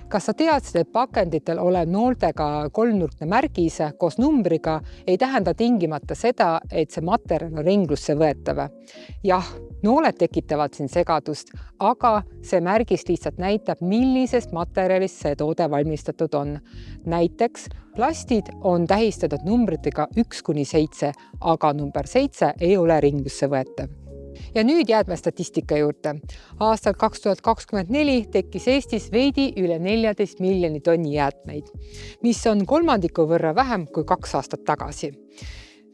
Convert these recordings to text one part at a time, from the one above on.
Kas sa teadsid, et pakenditel olev nooltega kolmnurkne märgis koos numbriga ei tähenda tingimata seda, et see materjal on ringlusse võetav? Jah, nooled tekitavad siin segadust, aga see märgis lihtsalt näitab, millisest materjalist see toode valmistatud on. Näiteks plastid on tähistatud numbritega 1–7, aga number 7 ei ole ringlusse võetav. Ja nüüd jäätmestatistika juurde. Aastal 2024 tekkis Eestis veidi üle 14 miljoni tonni jäätmeid, mis on kolmandiku võrra vähem kui 2 aastat tagasi.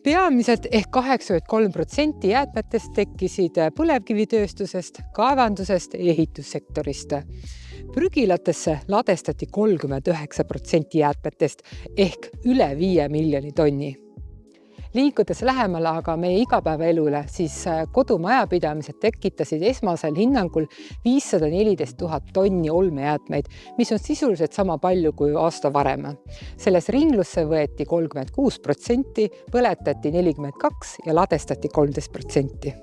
Peamiselt ehk 83% jäätmetest tekkisid põlevkivitööstusest, kaevandusest ja ehitussektorist. Prügilatesse ladestati 39% jäätmetest ehk üle 5 miljoni tonni. Liikudes lähemale aga meie igapäevaelule, siis kodumajapidamised tekitasid esmasel hinnangul 514 000 tonni olmejäätmeid, mis on sisuliselt sama palju kui aasta varem. Selles ringlusse võeti 36%, põletati 42% ja ladestati 13%.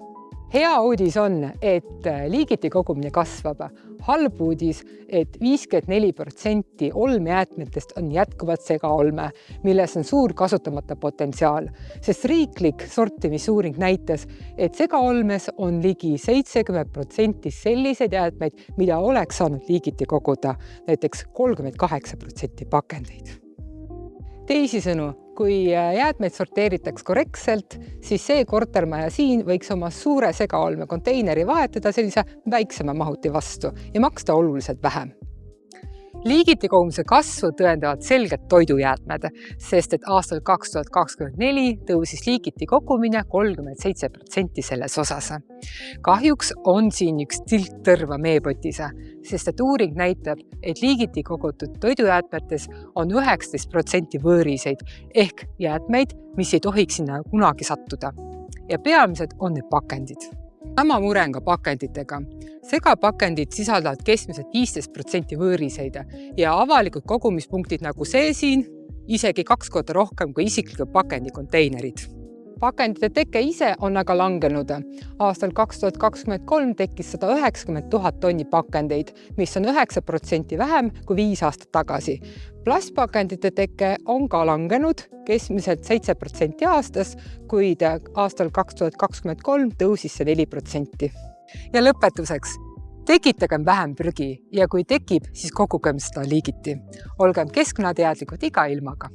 Hea uudis on, et liigiti kogumine kasvab. Halb uudis, et 54% olmejäätmetest on jätkuvalt segaolme, milles on suur kasutamata potentsiaal, sest riiklik sortimisuuring näitas, et segaolmes on ligi 70% selliseid jäätmeid, mida oleks saanud liigiti koguda, näiteks 38% pakendeid. Teisisõnu, kui jäätmeid sorteeritaks korrektselt, siis see kortermaja siin võiks oma suure segaolme konteineri vahetada sellise väiksema mahuti vastu ja maksta oluliselt vähem. Liigiti kogumise kasvu tõendavad selgelt toidujäätmed, sest et aastal 2024 tõusis liigiti kogumine 37% selles osas. Kahjuks on siin üks tilk tõrva meepotis, sest et uuring näitab, et liigiti kogutud toidujäätmetes on 19% võõriseid ehk jäätmeid, mis ei tohiks sinna kunagi sattuda. Ja peamiselt on need pakendid. Sama mure on ka pakenditega. Segapakendid sisaldavad keskmiselt 15% võõriseid ja avalikud kogumispunktid nagu see siin isegi 2 korda rohkem kui isiklikud pakendikonteinerid. Pakendite teke ise on aga langenud. Aastal 2023 tekkis 190 000 tonni pakendeid, mis on 9% vähem kui 5 aastat tagasi. Plastpakendite teke on ka langenud keskmiselt 7% aastas, kuid aastal 2023 tõusis see 4%. Ja lõpetuseks, tekitagem vähem prügi ja kui tekib, siis kogugem seda liigiti. Olgem keskkonnateadlikud iga ilmaga.